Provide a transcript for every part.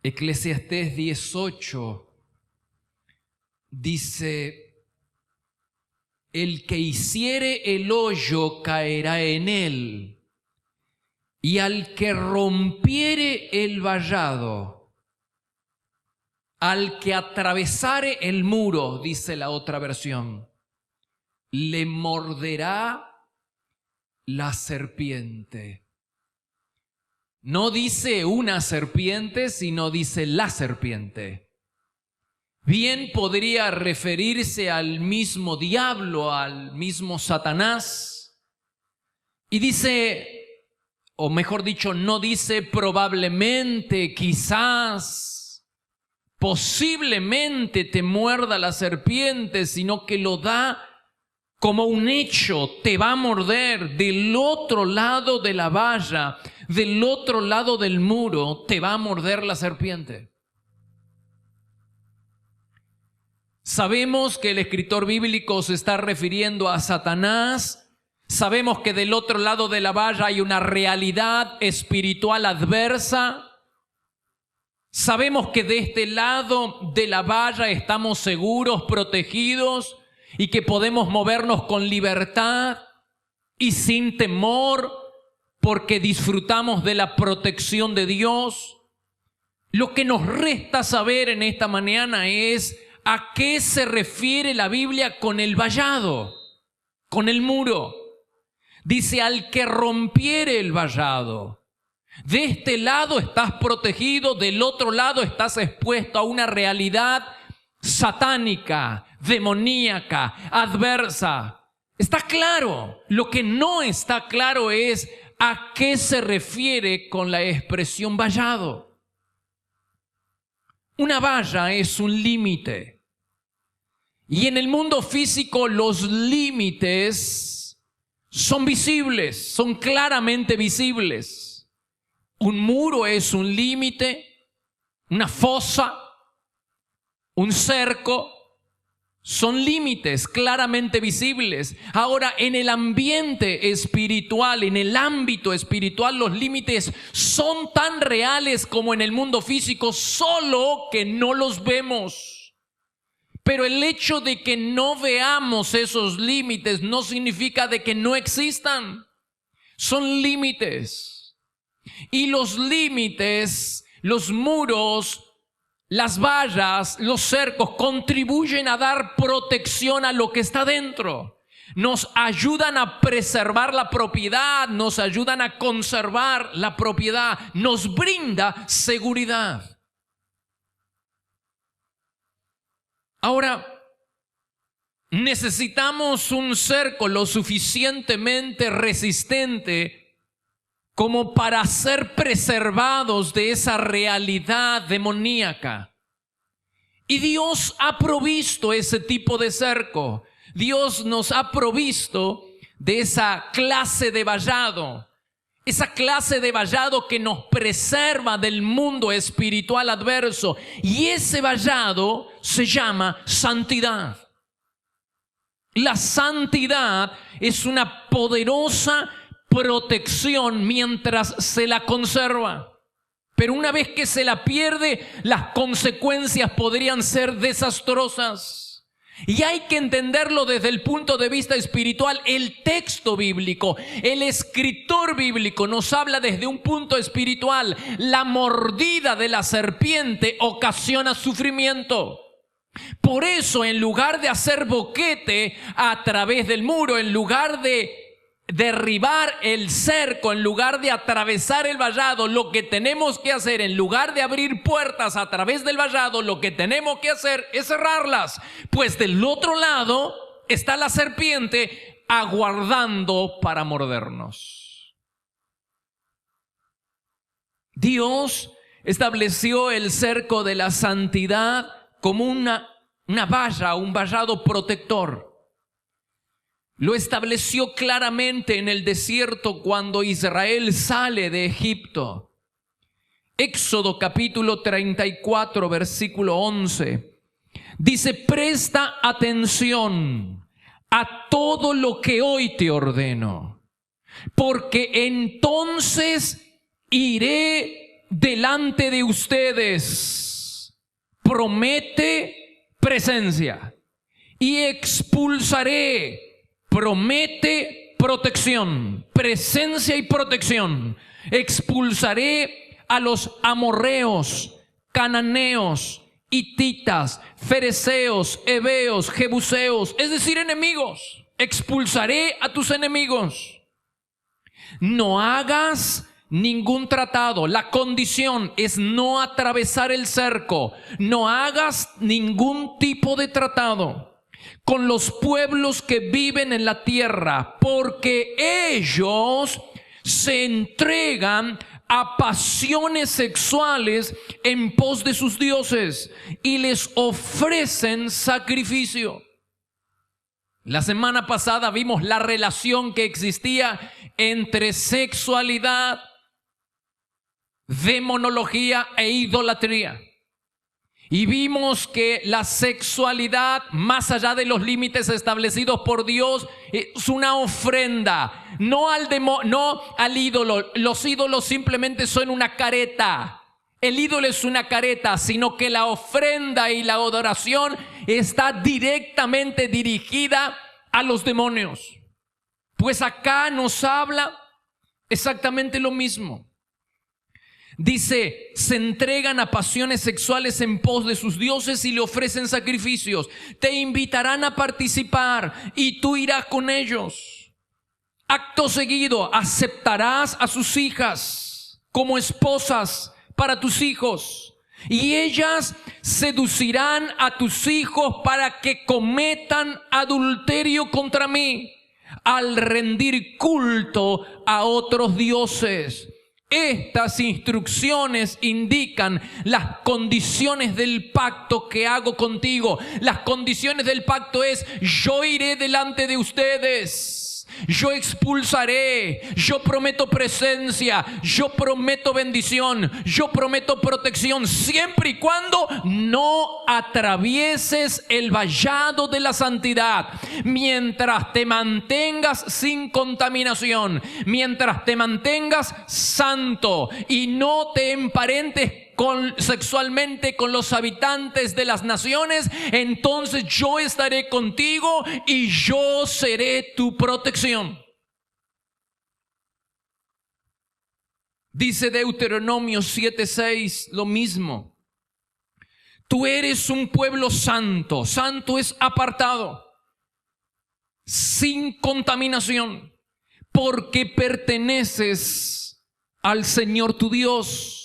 Eclesiastés 18 dice: el que hiciere el hoyo caerá en él, y al que rompiere el vallado, al que atravesare el muro, dice la otra versión, le morderá la serpiente. No dice una serpiente, sino dice la serpiente. Bien podría referirse al mismo diablo, al mismo Satanás. Y dice, o mejor dicho, no dice probablemente, quizás, posiblemente te muerda la serpiente, sino que lo da como un hecho. Te va a morder del otro lado de la valla, del otro lado del muro, te va a morder la serpiente. Sabemos que el escritor bíblico se está refiriendo a Satanás. Sabemos que del otro lado de la valla hay una realidad espiritual adversa. Sabemos que de este lado de la valla estamos seguros, protegidos, y que podemos movernos con libertad y sin temor, porque disfrutamos de la protección de Dios. Lo que nos resta saber en esta mañana es a qué se refiere la Biblia con el vallado, con el muro. Dice: al que rompiere el vallado. De este lado estás protegido, del otro lado estás expuesto a una realidad satánica, demoníaca, adversa. Está claro. Lo que no está claro es a qué se refiere con la expresión vallado. Una valla es un límite. Y en el mundo físico los límites son visibles, son claramente visibles. Un muro es un límite, una fosa, un cerco, son límites claramente visibles. Ahora, en el ambiente espiritual, en el ámbito espiritual, los límites son tan reales como en el mundo físico, solo que no los vemos. Pero el hecho de que no veamos esos límites no significa de que no existan. Son límites. Y los límites, los muros, las vallas, los cercos contribuyen a dar protección a lo que está dentro. Nos ayudan a preservar la propiedad, nos ayudan a conservar la propiedad, nos brinda seguridad. Ahora, necesitamos un cerco lo suficientemente resistente como para ser preservados de esa realidad demoníaca. Y Dios ha provisto ese tipo de cerco. Dios nos ha provisto de esa clase de vallado. Esa clase de vallado que nos preserva del mundo espiritual adverso. Y ese vallado se llama santidad. La santidad es una poderosa protección mientras se la conserva. Pero una vez que se la pierde, las consecuencias podrían ser desastrosas. Y hay que entenderlo desde el punto de vista espiritual. El texto bíblico, el escritor bíblico nos habla desde un punto espiritual. La mordida de la serpiente ocasiona sufrimiento. Por eso, en lugar de hacer boquete a través del muro, en lugar de derribar el cerco, en lugar de atravesar el vallado, lo que tenemos que hacer, en lugar de abrir puertas a través del vallado, lo que tenemos que hacer es cerrarlas, pues del otro lado está la serpiente aguardando para mordernos. Dios estableció el cerco de la santidad como una valla, un vallado protector. Lo estableció claramente en el desierto cuando Israel sale de Egipto. Éxodo capítulo 34, versículo 11. Dice: presta atención a todo lo que hoy te ordeno, porque entonces iré delante de ustedes, promete presencia, y expulsaré, promete protección, presencia y protección. Expulsaré a los amorreos, cananeos, hititas, fereceos, heveos, jebuseos, es decir, enemigos. Expulsaré a tus enemigos. No hagas ningún tratado. La condición es no atravesar el cerco. No hagas ningún tipo de tratado con los pueblos que viven en la tierra, porque ellos se entregan a pasiones sexuales en pos de sus dioses y les ofrecen sacrificio. La semana pasada vimos la relación que existía entre sexualidad, demonología e idolatría. Y vimos que la sexualidad, más allá de los límites establecidos por Dios, es una ofrenda, no al ídolo. Los ídolos simplemente son una careta. El ídolo es una careta, sino que la ofrenda y la adoración está directamente dirigida a los demonios. Pues acá nos habla exactamente lo mismo. Dice, se entregan a pasiones sexuales en pos de sus dioses y le ofrecen sacrificios. Te invitarán a participar y tú irás con ellos. Acto seguido, aceptarás a sus hijas como esposas para tus hijos, y ellas seducirán a tus hijos para que cometan adulterio contra mí al rendir culto a otros dioses. Estas instrucciones indican las condiciones del pacto que hago contigo. Las condiciones del pacto es: yo iré delante de ustedes, yo expulsaré, yo prometo presencia, yo prometo bendición, yo prometo protección, siempre y cuando no atravieses el vallado de la santidad. Mientras te mantengas sin contaminación, mientras te mantengas santo y no te emparentes sexualmente con los habitantes de las naciones, entonces yo estaré contigo y yo seré tu protección. Dice Deuteronomio 7:6 lo mismo. Tú eres un pueblo santo. Santo es apartado, sin contaminación, porque perteneces al Señor tu Dios.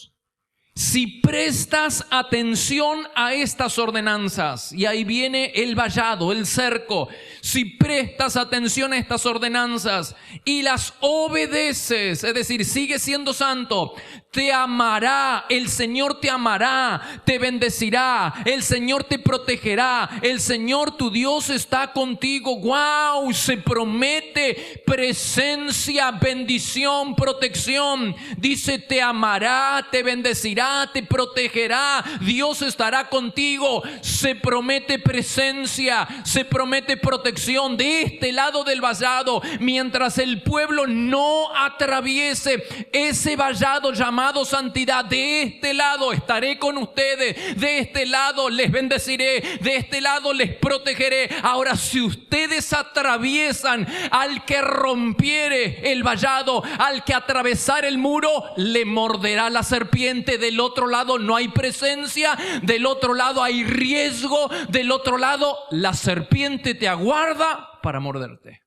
Si prestas atención a estas ordenanzas, y ahí viene el vallado, el cerco, si prestas atención a estas ordenanzas y las obedeces, es decir, sigues siendo santo, te amará, el Señor te amará, te bendecirá, el Señor te protegerá, el Señor tu Dios está contigo. ¡Wow! Se promete presencia, bendición, protección. Dice, te amará, te bendecirá, te protegerá, Dios estará contigo. Se promete presencia, se promete protección de este lado del vallado, mientras el pueblo no atraviese ese vallado llamado santidad. De este lado estaré con ustedes, de este lado les bendeciré, de este lado les protegeré. Ahora, si ustedes atraviesan al que rompiere el vallado, al que atravesar el muro, le morderá la serpiente. Del otro lado no hay presencia, del otro lado hay riesgo, del otro lado la serpiente te aguarda para morderte.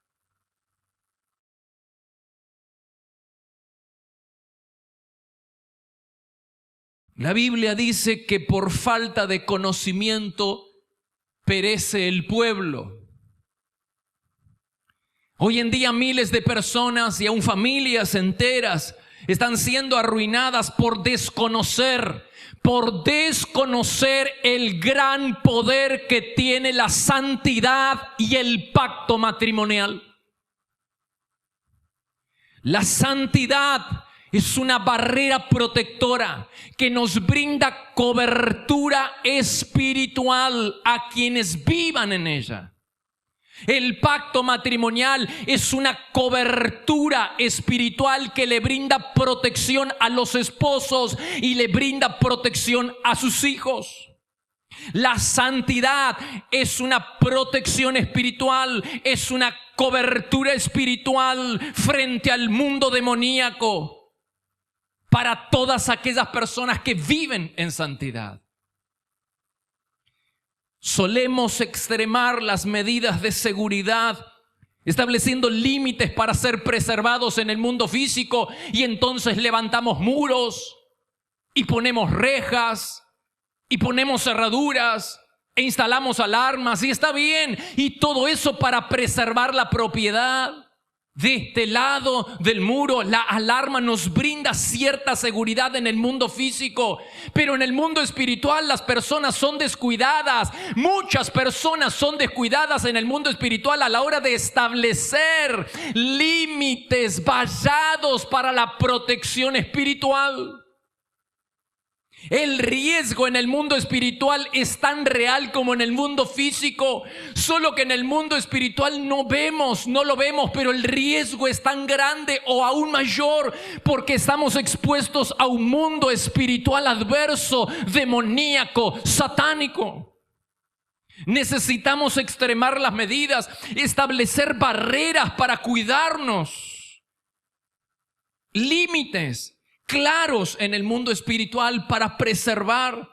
La Biblia dice que por falta de conocimiento perece el pueblo. Hoy en día miles de personas y aún familias enteras están siendo arruinadas por desconocer el gran poder que tiene la santidad y el pacto matrimonial. La santidad es una barrera protectora que nos brinda cobertura espiritual a quienes vivan en ella. El pacto matrimonial es una cobertura espiritual que le brinda protección a los esposos y le brinda protección a sus hijos. La santidad es una protección espiritual, es una cobertura espiritual frente al mundo demoníaco para todas aquellas personas que viven en santidad. Solemos extremar las medidas de seguridad, estableciendo límites para ser preservados en el mundo físico, y entonces levantamos muros y ponemos rejas y ponemos cerraduras e instalamos alarmas, y está bien, y todo eso para preservar la propiedad. De este lado del muro, la alarma nos brinda cierta seguridad en el mundo físico, pero en el mundo espiritual las personas son descuidadas. Muchas personas son descuidadas en el mundo espiritual a la hora de establecer límites vallados para la protección espiritual. El riesgo en el mundo espiritual es tan real como en el mundo físico, solo que en el mundo espiritual no lo vemos, pero el riesgo es tan grande o aún mayor porque estamos expuestos a un mundo espiritual adverso, demoníaco, satánico. Necesitamos extremar las medidas, establecer barreras para cuidarnos, límites claros en el mundo espiritual para preservar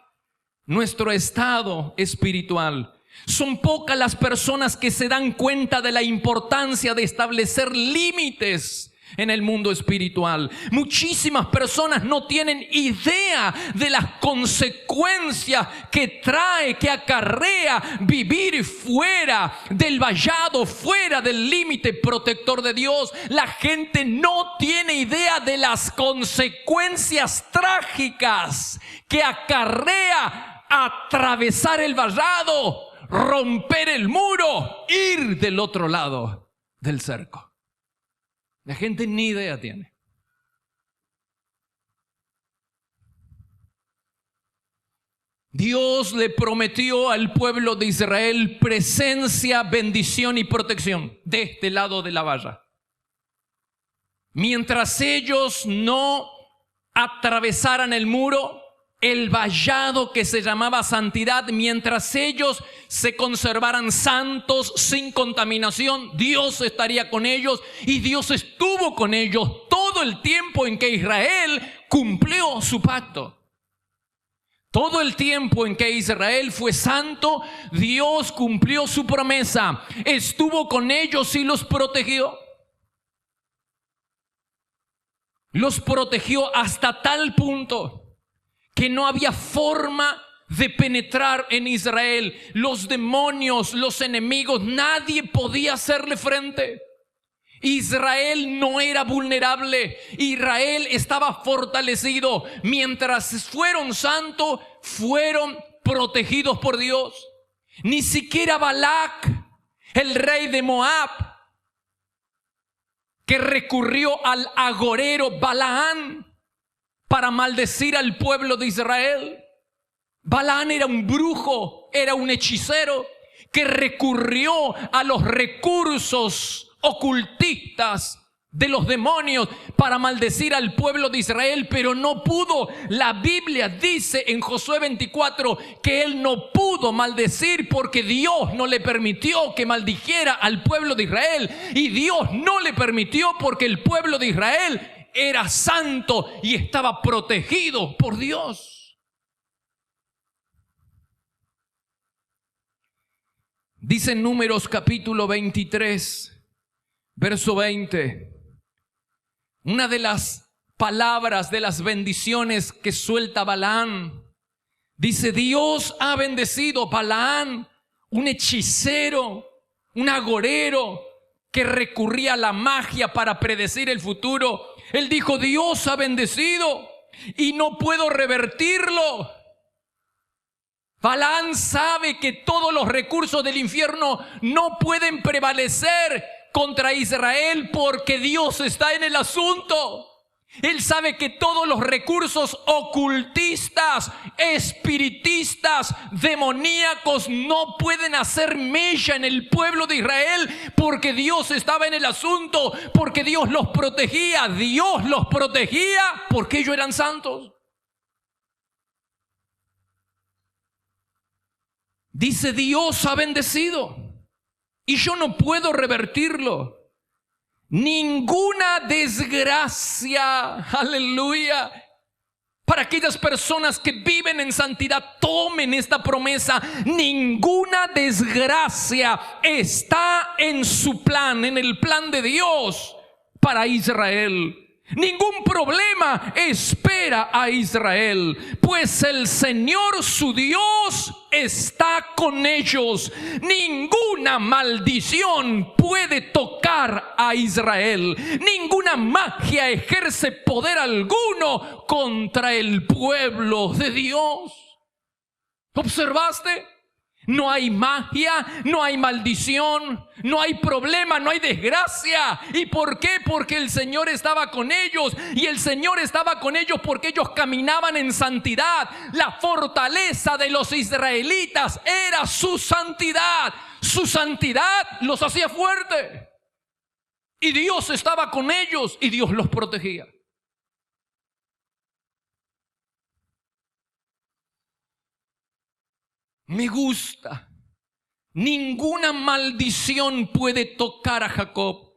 nuestro estado espiritual. Son pocas las personas que se dan cuenta de la importancia de establecer límites en el mundo espiritual. Muchísimas personas no tienen idea de las consecuencias que acarrea vivir fuera del vallado, fuera del límite protector de Dios. La gente no tiene idea de las consecuencias trágicas que acarrea atravesar el vallado, romper el muro, ir del otro lado del cerco. La gente ni idea tiene. Dios le prometió al pueblo de Israel presencia, bendición y protección de este lado de la valla. Mientras ellos no atravesaran el muro, el vallado que se llamaba santidad, mientras ellos se conservaran santos, sin contaminación, Dios estaría con ellos, y Dios estuvo con ellos todo el tiempo en que Israel cumplió su pacto. Todo el tiempo en que Israel fue santo, Dios cumplió su promesa, estuvo con ellos y los protegió. Los protegió hasta tal punto que no había forma de penetrar en Israel. Los demonios, los enemigos, nadie podía hacerle frente. Israel no era vulnerable. Israel estaba fortalecido. Mientras fueron santos, fueron protegidos por Dios. Ni siquiera Balac, el rey de Moab, que recurrió al agorero Balaán para maldecir al pueblo de Israel. Balaán era un brujo, era un hechicero que recurrió a los recursos ocultistas de los demonios para maldecir al pueblo de Israel, pero no pudo. La Biblia dice en Josué 24 que él no pudo maldecir porque Dios no le permitió que maldijera al pueblo de Israel, y Dios no le permitió porque el pueblo de Israel era santo y estaba protegido por Dios. Dice en Números capítulo 23, verso 20, una de las palabras de las bendiciones que suelta Balaán. Dice: Dios ha bendecido a Balaán, un hechicero, un agorero que recurría a la magia para predecir el futuro. Él dijo: Dios ha bendecido y no puedo revertirlo. Balaán sabe que todos los recursos del infierno no pueden prevalecer contra Israel porque Dios está en el asunto. Él sabe que todos los recursos ocultistas, espiritistas, demoníacos no pueden hacer mella en el pueblo de Israel, porque Dios estaba en el asunto, porque Dios los protegía. Dios los protegía porque ellos eran santos. Dice: Dios ha bendecido y yo no puedo revertirlo. Ninguna desgracia, aleluya, para aquellas personas que viven en santidad, tomen esta promesa. Ninguna desgracia está en su plan, en el plan de Dios para Israel. Ningún problema espera a Israel, pues el Señor su Dios está con ellos. Ninguna maldición puede tocar a Israel. Ninguna magia ejerce poder alguno contra el pueblo de Dios. ¿Observaste? No hay magia, no hay maldición, no hay problema, no hay desgracia. ¿Y por qué? Porque el Señor estaba con ellos. Y el Señor estaba con ellos porque ellos caminaban en santidad. La fortaleza de los israelitas era su santidad. Su santidad los hacía fuertes. Y Dios estaba con ellos y Dios los protegía. Me gusta. Ninguna maldición puede tocar a Jacob.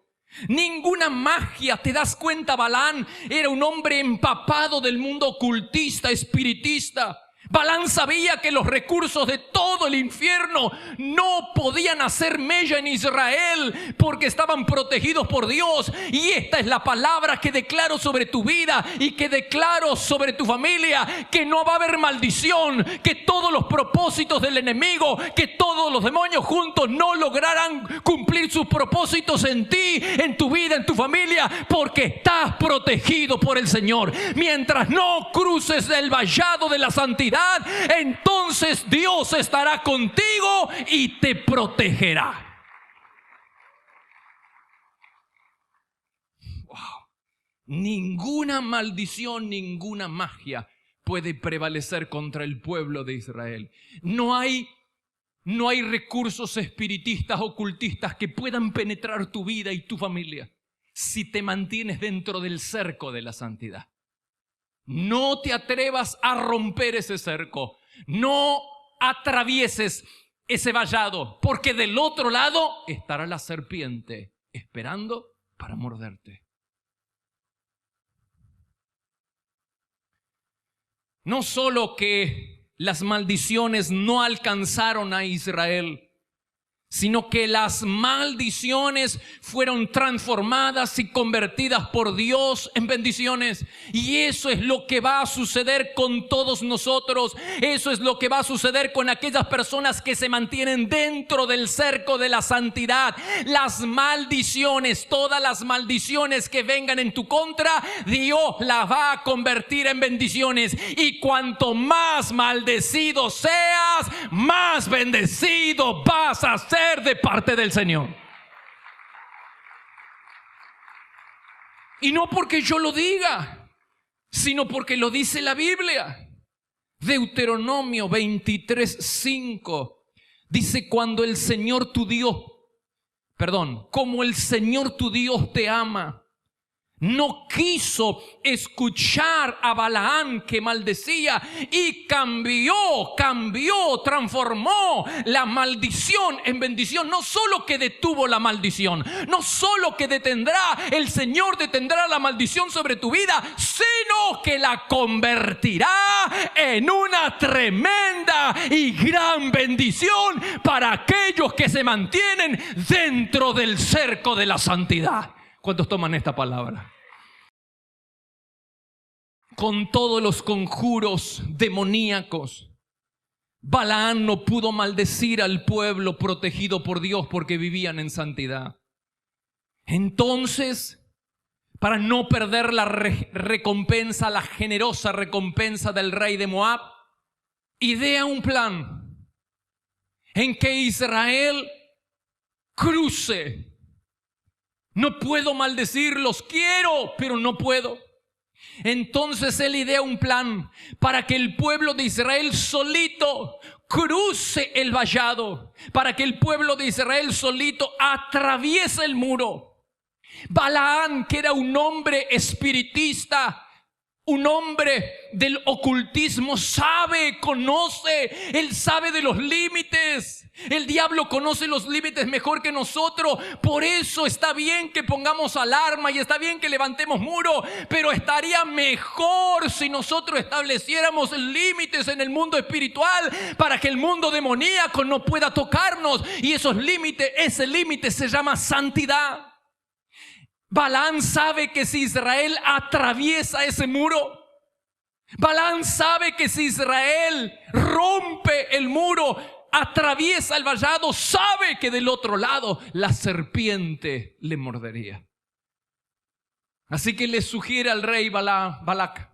Ninguna magia. ¿Te das cuenta? Balaam era un hombre empapado del mundo ocultista, espiritista. Balaam sabía que los recursos de todo el infierno no podían hacer mella en Israel porque estaban protegidos por Dios. Y esta es la palabra que declaro sobre tu vida y que declaro sobre tu familia: que no va a haber maldición, que todos los propósitos del enemigo, que todos los demonios juntos no lograrán cumplir sus propósitos en ti, en tu vida, en tu familia, porque estás protegido por el Señor. Mientras no cruces el vallado de la santidad, entonces Dios estará contigo y te protegerá. Wow. Ninguna maldición, ninguna magia puede prevalecer contra el pueblo de Israel. No hay recursos espiritistas, ocultistas que puedan penetrar tu vida y tu familia si te mantienes dentro del cerco de la santidad. No te atrevas a romper ese cerco. No atravieses ese vallado, porque del otro lado estará la serpiente esperando para morderte. No solo que las maldiciones no alcanzaron a Israel, sino que las maldiciones fueron transformadas y convertidas por Dios en bendiciones. Y eso es lo que va a suceder con todos nosotros. Eso es lo que va a suceder con aquellas personas que se mantienen dentro del cerco de la santidad. Las maldiciones, todas las maldiciones que vengan en tu contra, Dios las va a convertir en bendiciones. Y cuanto más maldecido seas, más bendecido vas a ser de parte del Señor. Y no porque yo lo diga, sino porque lo dice la Biblia. Deuteronomio 23:5 dice: como el Señor tu Dios te ama, no quiso escuchar a Balaam que maldecía y transformó la maldición en bendición. No solo que detuvo la maldición, no solo que el Señor detendrá la maldición sobre tu vida, sino que la convertirá en una tremenda y gran bendición para aquellos que se mantienen dentro del cerco de la santidad. ¿Cuántos toman esta palabra? Con todos los conjuros demoníacos, Balaam no pudo maldecir al pueblo protegido por Dios porque vivían en santidad. Entonces, para no perder la recompensa, la generosa recompensa del rey de Moab, idea un plan en que Israel cruce. No puedo maldecirlos, quiero, pero no puedo. Entonces él idea un plan para que el pueblo de Israel solito cruce el vallado, para que el pueblo de Israel solito atraviese el muro. Balaam, que era un hombre espiritista, un hombre del ocultismo, conoce, él sabe de los límites. El diablo conoce los límites mejor que nosotros. Por eso está bien que pongamos alarma y está bien que levantemos muro, pero estaría mejor si nosotros estableciéramos límites en el mundo espiritual para que el mundo demoníaco no pueda tocarnos. Y ese límite se llama santidad. Balaam sabe que si Israel atraviesa ese muro, Balaam sabe que si Israel rompe el muro, atraviesa el vallado, sabe que del otro lado la serpiente le mordería. Así que le sugiere al rey Balac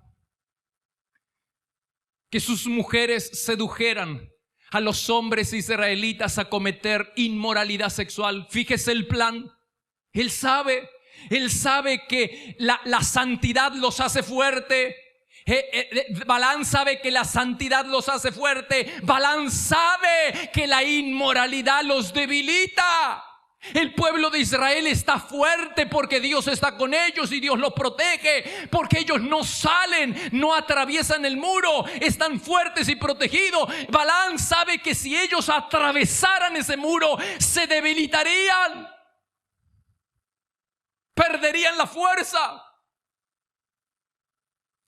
que sus mujeres sedujeran a los hombres israelitas a cometer inmoralidad sexual. Fíjese el plan. Él sabe que la santidad los hace fuerte. Balaam sabe que la santidad los hace fuerte. Balaam sabe que la inmoralidad los debilita. El pueblo de Israel está fuerte porque Dios está con ellos y Dios los protege, porque ellos no salen, no atraviesan el muro, están fuertes y protegidos. Balaam sabe que si ellos atravesaran ese muro se debilitarían, perderían la fuerza.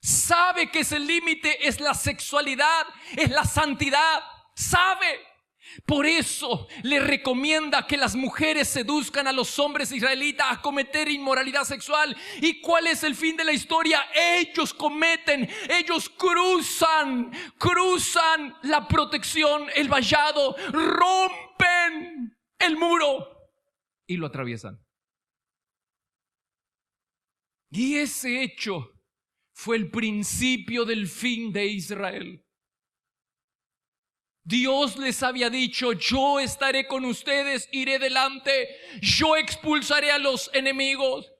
Sabe que ese límite es la sexualidad, es la santidad. Sabe. Por eso le recomienda que las mujeres seduzcan a los hombres israelitas a cometer inmoralidad sexual. ¿Y cuál es el fin de la historia? Ellos cruzan la protección, el vallado, rompen el muro y lo atraviesan. Y ese hecho fue el principio del fin de Israel. Dios les había dicho: yo estaré con ustedes, iré delante, yo expulsaré a los enemigos.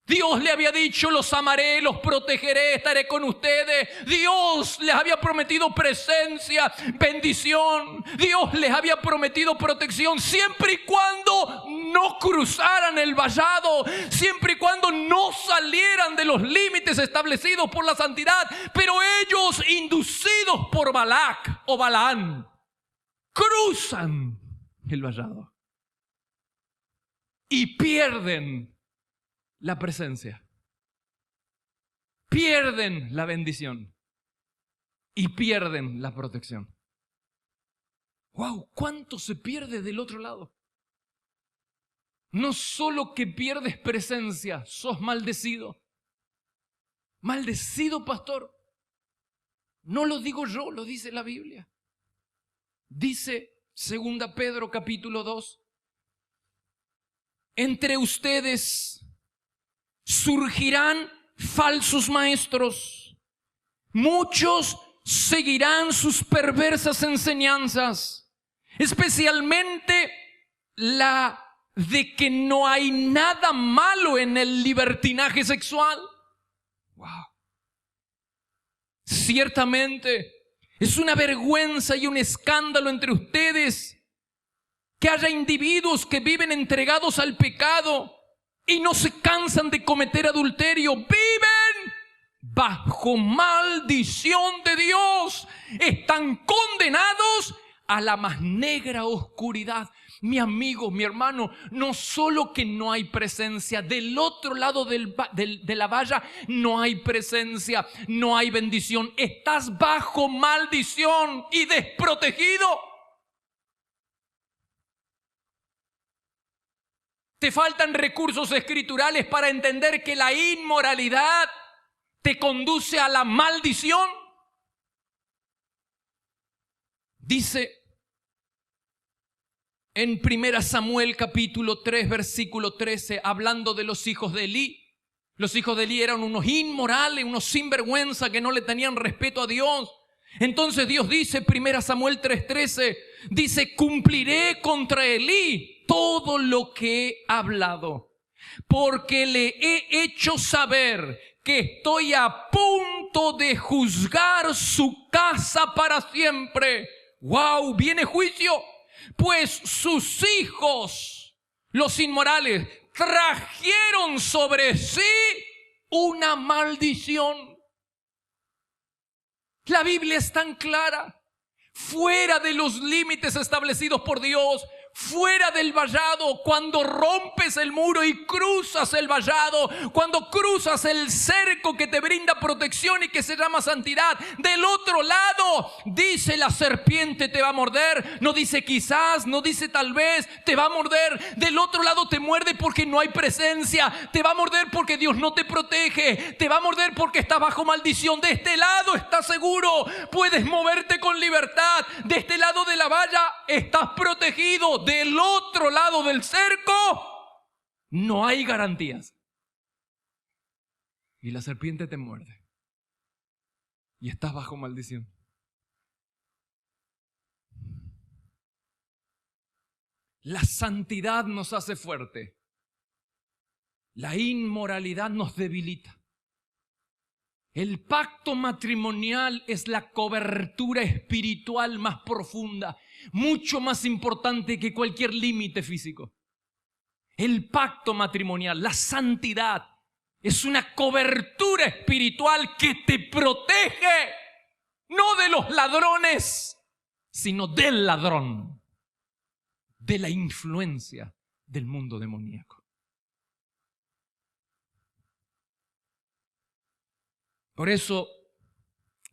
Dios le había dicho: los amaré, los protegeré, estaré con ustedes. Dios les había prometido presencia, bendición. Dios les había prometido protección siempre y cuando no cruzaran el vallado, siempre y cuando no salieran de los límites establecidos por la santidad. Pero ellos, inducidos por Balac o Balaam, cruzan el vallado y pierden la presencia, pierden la bendición y pierden la protección. ¡Wow! ¿Cuánto se pierde del otro lado? No solo que pierdes presencia, sos maldecido. Maldecido, pastor. No lo digo yo, lo dice la Biblia. Dice 2 Pedro capítulo 2: entre ustedes surgirán falsos maestros, muchos seguirán sus perversas enseñanzas, especialmente la de que no hay nada malo en el libertinaje sexual. Wow. Ciertamente es una vergüenza y un escándalo entre ustedes que haya individuos que viven entregados al pecado y no se cansan de cometer adulterio. Viven bajo maldición de Dios. Están condenados a la más negra oscuridad. Mi amigo, mi hermano, no solo que no hay presencia, del otro lado de la valla no hay presencia, no hay bendición. Estás bajo maldición y desprotegido. Te faltan recursos escriturales para entender que la inmoralidad te conduce a la maldición. Dice en 1 Samuel capítulo 3 versículo 13, hablando de los hijos de Elí. Los hijos de Elí eran unos inmorales, unos sinvergüenza que no le tenían respeto a Dios. Entonces Dios dice, 1 Samuel 3:13, dice: cumpliré contra Elí todo lo que he hablado, porque le he hecho saber que estoy a punto de juzgar su casa para siempre. ¡Wow! Viene juicio. Pues sus hijos, los inmorales, trajeron sobre sí una maldición. La Biblia es tan clara. Fuera de los límites establecidos por Dios, fuera del vallado, cuando rompes el muro y cruzas el vallado, cuando cruzas el cerco que te brinda protección y que se llama santidad, del otro lado dice la serpiente te va a morder, no dice quizás, no dice tal vez, te va a morder. Del otro lado te muerde porque no hay presencia, te va a morder porque Dios no te protege, te va a morder porque estás bajo maldición. De este lado estás seguro, puedes moverte con libertad. De este lado de la valla estás protegido. Del otro lado del cerco no hay garantías. Y la serpiente te muerde y estás bajo maldición. La santidad nos hace fuerte. La inmoralidad nos debilita. El pacto matrimonial es la cobertura espiritual más profunda, mucho más importante que cualquier límite físico. El pacto matrimonial, la santidad, es una cobertura espiritual que te protege, no de los ladrones, sino del ladrón, de la influencia del mundo demoníaco. Por eso,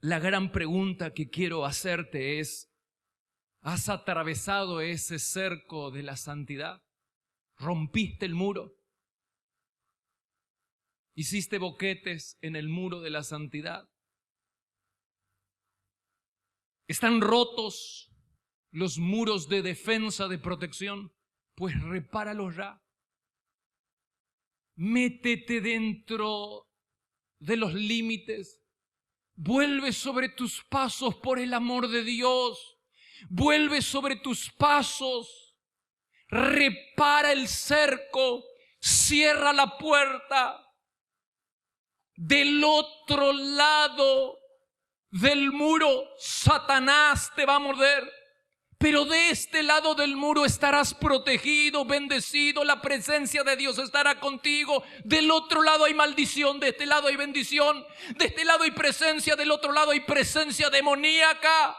la gran pregunta que quiero hacerte es: ¿has atravesado ese cerco de la santidad? ¿Rompiste el muro? ¿Hiciste boquetes en el muro de la santidad? ¿Están rotos los muros de defensa, de protección? Pues repáralos ya. Métete dentro de los límites. Vuelve sobre tus pasos por el amor de Dios. Vuelve sobre tus pasos. Repara el cerco. Cierra la puerta. Del otro lado del muro, Satanás te va a morder. Pero de este lado del muro estarás protegido, bendecido. La presencia de Dios estará contigo. Del otro lado hay maldición, de este lado hay bendición. De este lado hay presencia, del otro lado hay presencia demoníaca.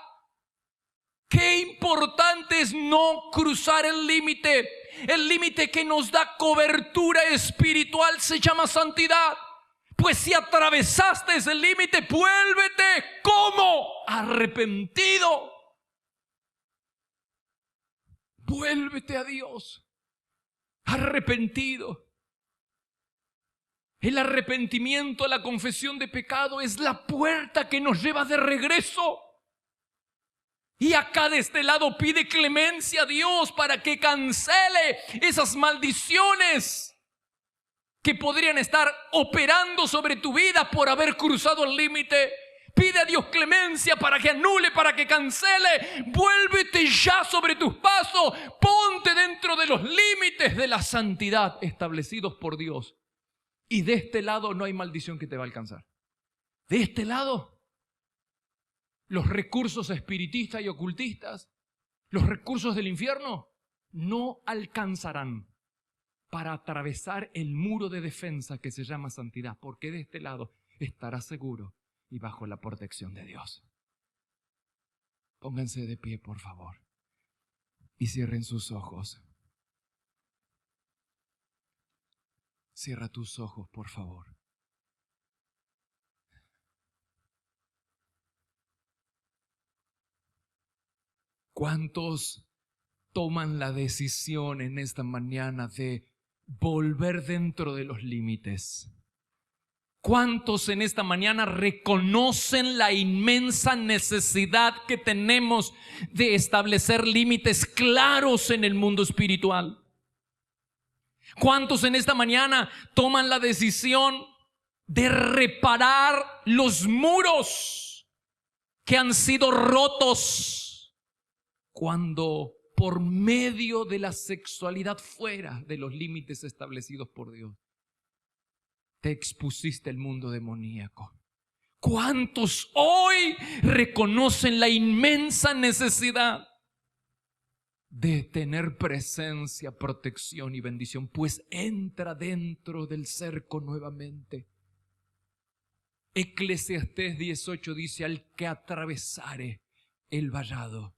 Qué importante es no cruzar el límite. El límite que nos da cobertura espiritual se llama santidad. Pues si atravesaste ese límite, vuélvete como arrepentido. Vuélvete a Dios, arrepentido. El arrepentimiento, la confesión de pecado es la puerta que nos lleva de regreso. Y acá de este lado pide clemencia a Dios para que cancele esas maldiciones que podrían estar operando sobre tu vida por haber cruzado el límite. Pide a Dios clemencia para que anule, para que cancele. Vuélvete ya sobre tus pasos. Ponte dentro de los límites de la santidad establecidos por Dios. Y de este lado no hay maldición que te va a alcanzar. De este lado, los recursos espiritistas y ocultistas, los recursos del infierno, no alcanzarán para atravesar el muro de defensa que se llama santidad. Porque de este lado estarás seguro y bajo la protección de Dios. Pónganse de pie, por favor, y cierren sus ojos. Cierra tus ojos, por favor. ¿Cuántos toman la decisión en esta mañana de volver dentro de los límites? ¿Cuántos en esta mañana reconocen la inmensa necesidad que tenemos de establecer límites claros en el mundo espiritual? ¿Cuántos en esta mañana toman la decisión de reparar los muros que han sido rotos cuando por medio de la sexualidad fuera de los límites establecidos por Dios te expusiste al mundo demoníaco. ¿Cuántos hoy reconocen la inmensa necesidad de tener presencia, protección y bendición? Pues entra dentro del cerco nuevamente. Eclesiastés 18 dice: al que atravesare el vallado,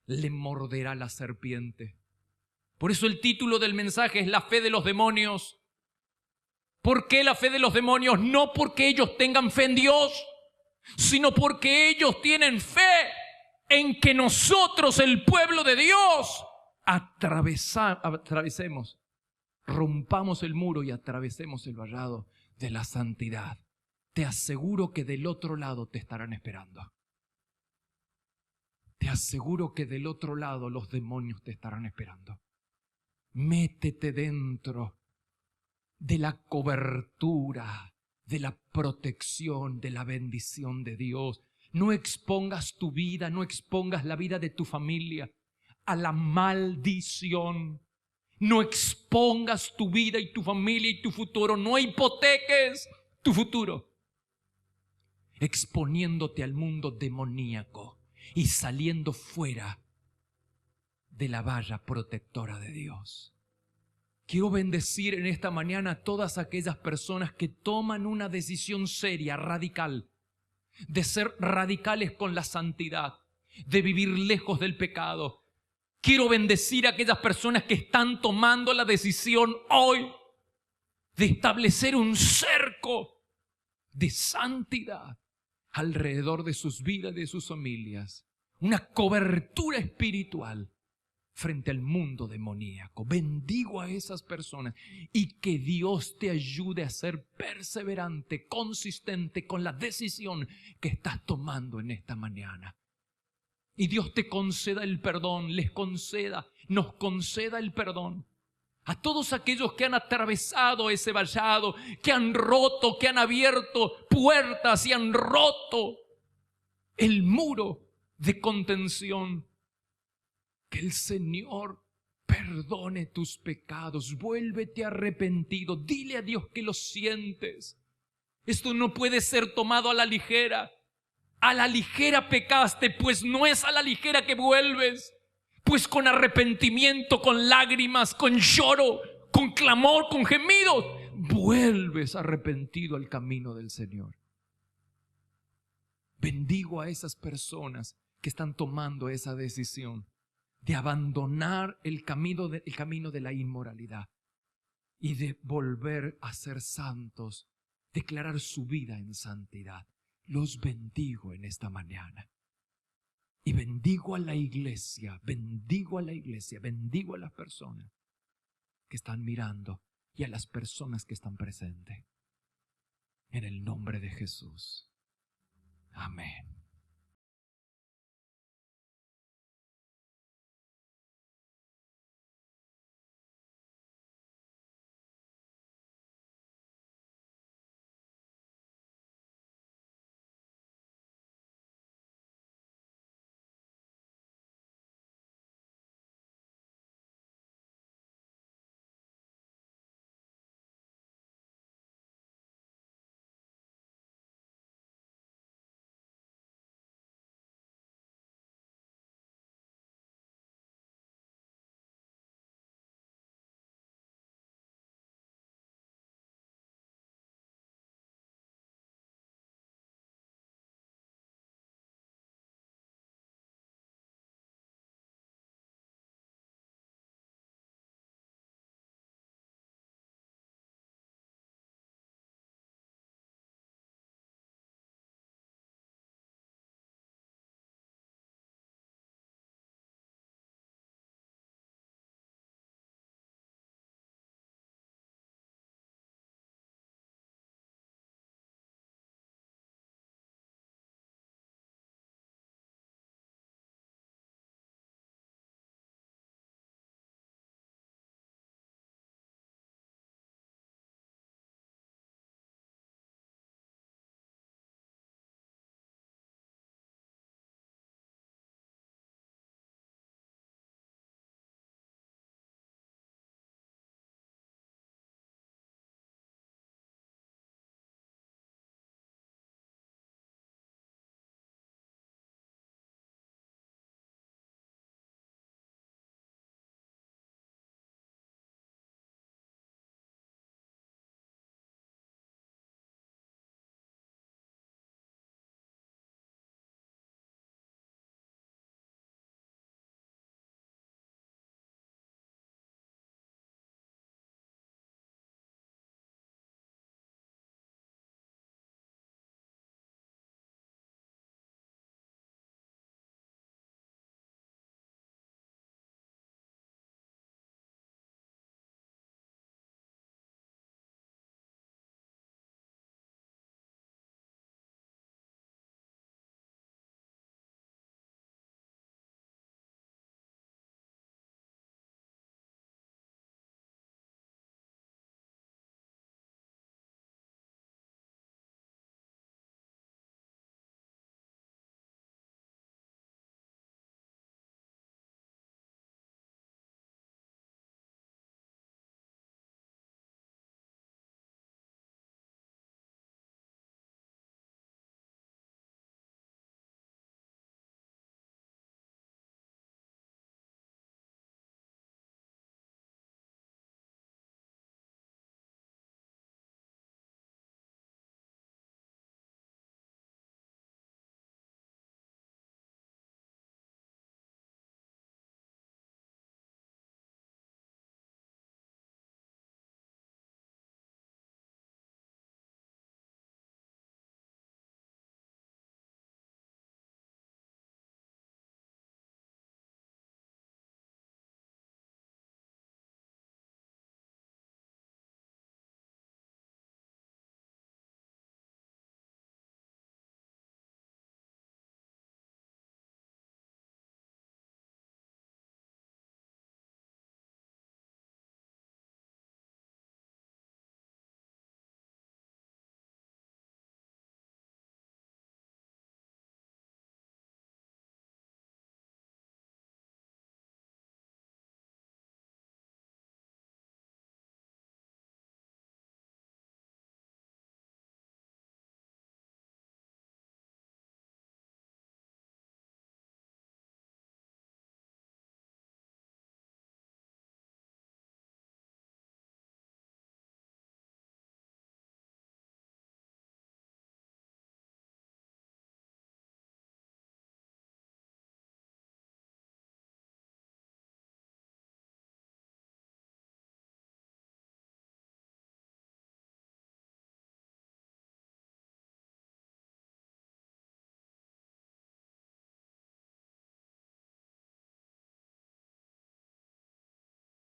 le morderá la serpiente. Por eso el título del mensaje es la fe de los demonios. ¿Por qué la fe de los demonios? No porque ellos tengan fe en Dios, sino porque ellos tienen fe en que nosotros, el pueblo de Dios, atravesemos, rompamos el muro y atravesemos el vallado de la santidad. Te aseguro que del otro lado te estarán esperando. Te aseguro que del otro lado los demonios te estarán esperando. Métete dentro de la cobertura, de la protección, de la bendición de Dios. No expongas tu vida, no expongas la vida de tu familia a la maldición. No expongas tu vida y tu familia y tu futuro. No hipoteques tu futuro exponiéndote al mundo demoníaco y saliendo fuera de la valla protectora de Dios. Quiero bendecir en esta mañana a todas aquellas personas que toman una decisión seria, radical, de ser radicales con la santidad, de vivir lejos del pecado. Quiero bendecir a aquellas personas que están tomando la decisión hoy de establecer un cerco de santidad alrededor de sus vidas y de sus familias. Una cobertura espiritual frente al mundo demoníaco. Bendigo a esas personas y que Dios te ayude a ser perseverante, consistente con la decisión que estás tomando en esta mañana. Y Dios te conceda el perdón, nos conceda el perdón. A todos aquellos que han atravesado ese vallado, que han roto, que han abierto puertas y han roto el muro de contención. Que el Señor perdone tus pecados. Vuélvete arrepentido. Dile a Dios que lo sientes. Esto no puede ser tomado a la ligera. A la ligera pecaste, pues no es a la ligera que vuelves. Pues con arrepentimiento, con lágrimas, con lloro, con clamor, con gemidos, vuelves arrepentido al camino del Señor. Bendigo a esas personas que están tomando esa decisión de abandonar el camino de la inmoralidad y de volver a ser santos, declarar su vida en santidad. Los bendigo en esta mañana. Y bendigo a la iglesia, bendigo a las personas que están mirando y a las personas que están presentes. En el nombre de Jesús. Amén.